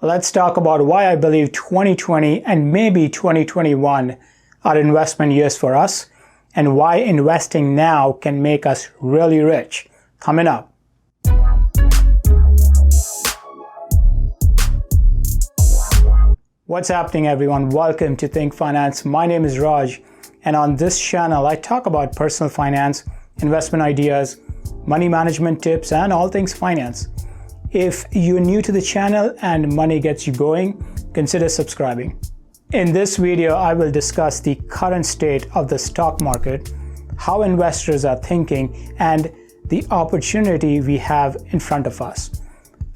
Let's talk about why I believe 2020 and maybe 2021 are investment years for us, and why investing now can make us really rich. Coming up. What's happening, everyone? Welcome to Think Finance. My name is Raj, and on this channel I talk about personal finance, investment ideas, money management tips, and all things finance. If you're new to the channel and money gets you going, consider subscribing. In this video, I will discuss the current state of the stock market, how investors are thinking, and the opportunity we have in front of us.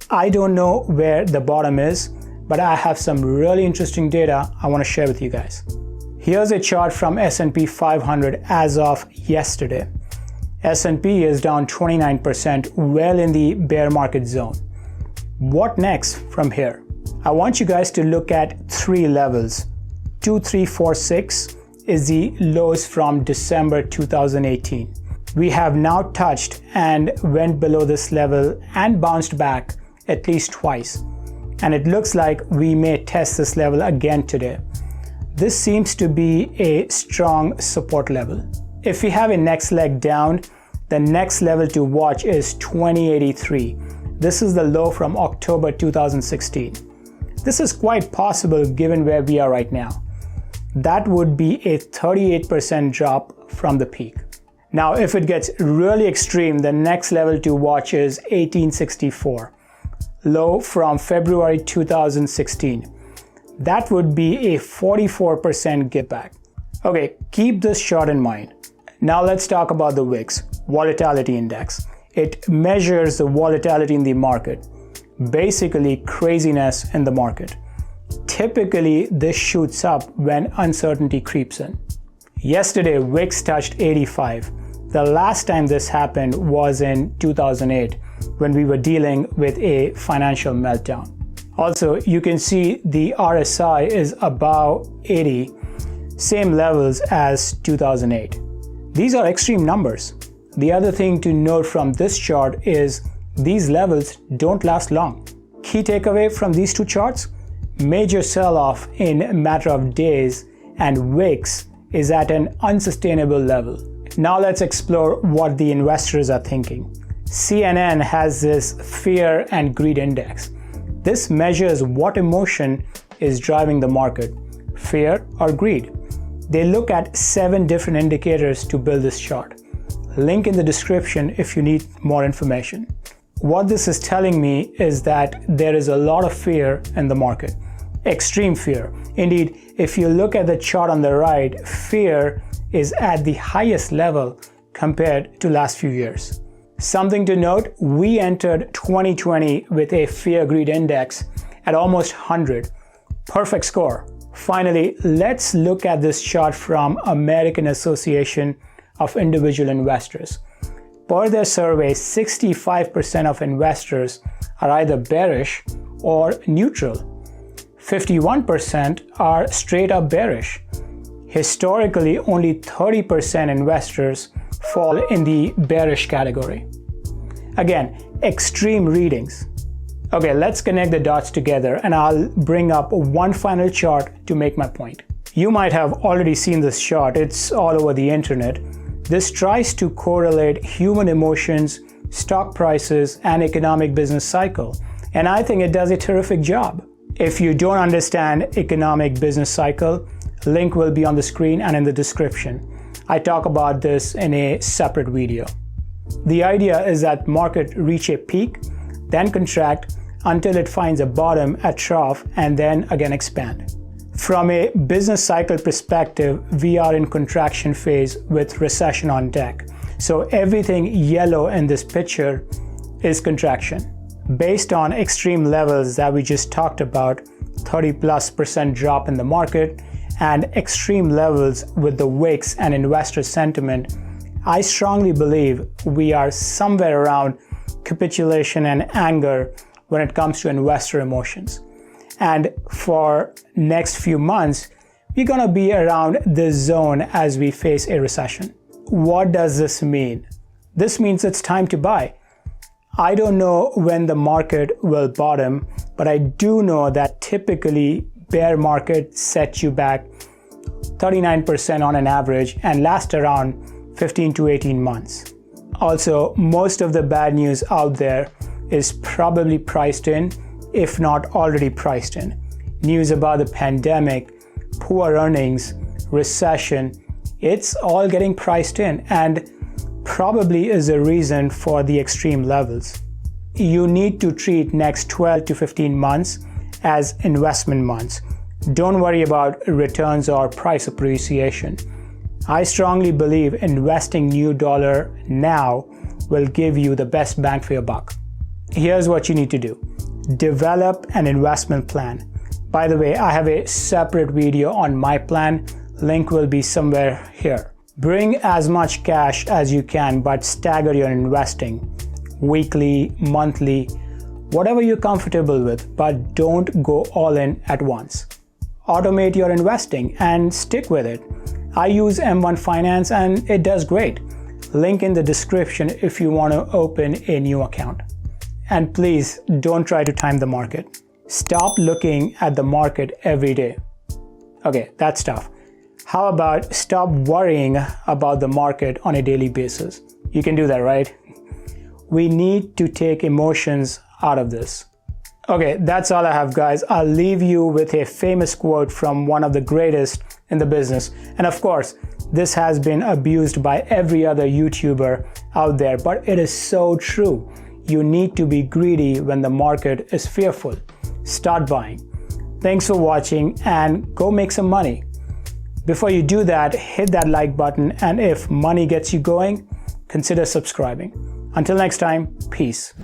I don't know where the bottom is, but I have some really interesting data I want to share with you guys. Here's a chart from S&P 500 as of yesterday. S&P is down 29%, well in the bear market zone. What next from here? I want you guys to look at three levels. 2346 is the lows from December 2018. We have now touched and went below this level and bounced back at least twice. And it looks like we may test this level again today. This seems to be a strong support level. If we have a next leg down, the next level to watch is 2083. This is the low from October 2016. This is quite possible given where we are right now. That would be a 38% drop from the peak. Now, if it gets really extreme, the next level to watch is 1864, low from February 2016. That would be a 44% give back. Okay, keep this chart in mind. Now let's talk about the VIX, Volatility Index. It measures the volatility in the market, basically craziness in the market. Typically, this shoots up when uncertainty creeps in. Yesterday, VIX touched 85. The last time this happened was in 2008, when we were dealing with a financial meltdown. Also, you can see the RSI is above 80, same levels as 2008. These are extreme numbers. The other thing to note from this chart is these levels don't last long. Key takeaway from these two charts: major sell-off in a matter of days, and VIX is at an unsustainable level. Now let's explore what the investors are thinking. CNN has this fear and greed index. This measures what emotion is driving the market, fear or greed. They look at 7 different indicators to build this chart. Link in the description if you need more information. What this is telling me is that there is a lot of fear in the market, extreme fear. Indeed, if you look at the chart on the right, fear is at the highest level compared to last few years. Something to note, we entered 2020 with a fear-greed index at almost 100. Perfect score. Finally, let's look at this chart from American Association of Individual Investors. Per their survey, 65% of investors are either bearish or neutral. 51% are straight up bearish. Historically, only 30% investors fall in the bearish category. Again, extreme readings. Okay, let's connect the dots together and I'll bring up one final chart to make my point. You might have already seen this chart, it's all over the internet. This tries to correlate human emotions, stock prices, and economic business cycle. And I think it does a terrific job. If you don't understand economic business cycle, link will be on the screen and in the description. I talk about this in a separate video. The idea is that market reach a peak, then contract until it finds a bottom at trough and then again expand. From a business cycle perspective, we are in contraction phase with recession on deck. So everything yellow in this picture is contraction. Based on extreme levels that we just talked about, 30+% drop in the market, and extreme levels with the VIX and investor sentiment, I strongly believe we are somewhere around capitulation and anger when it comes to investor emotions. And for next few months, we're gonna be around this zone as we face a recession. What does this mean? This means it's time to buy. I don't know when the market will bottom, but I do know that typically bear market sets you back 39% on an average and last around 15 to 18 months. Also, most of the bad news out there is probably priced in, if not already priced in. News about the pandemic, poor earnings, recession, it's all getting priced in and probably is a reason for the extreme levels. You need to treat next 12 to 15 months as investment months. Don't worry about returns or price appreciation. I strongly believe investing new dollar now will give you the best bang for your buck. Here's what you need to do. Develop an investment plan. By the way, I have a separate video on my plan. Link will be somewhere here. Bring as much cash as you can, but stagger your investing. Weekly, monthly, whatever you're comfortable with, but don't go all in at once. Automate your investing and stick with it. I use M1 Finance and it does great. Link in the description if you want to open a new account. And please don't try to time the market. Stop looking at the market every day. Okay, that's tough. How about stop worrying about the market on a daily basis? You can do that, right? We need to take emotions out of this. Okay, that's all I have, guys. I'll leave you with a famous quote from one of the greatest in the business. And of course, this has been abused by every other YouTuber out there, but it is so true. You need to be greedy when the market is fearful. Start buying. Thanks for watching and go make some money. Before you do that, hit that like button, and if money gets you going, consider subscribing. Until next time, peace.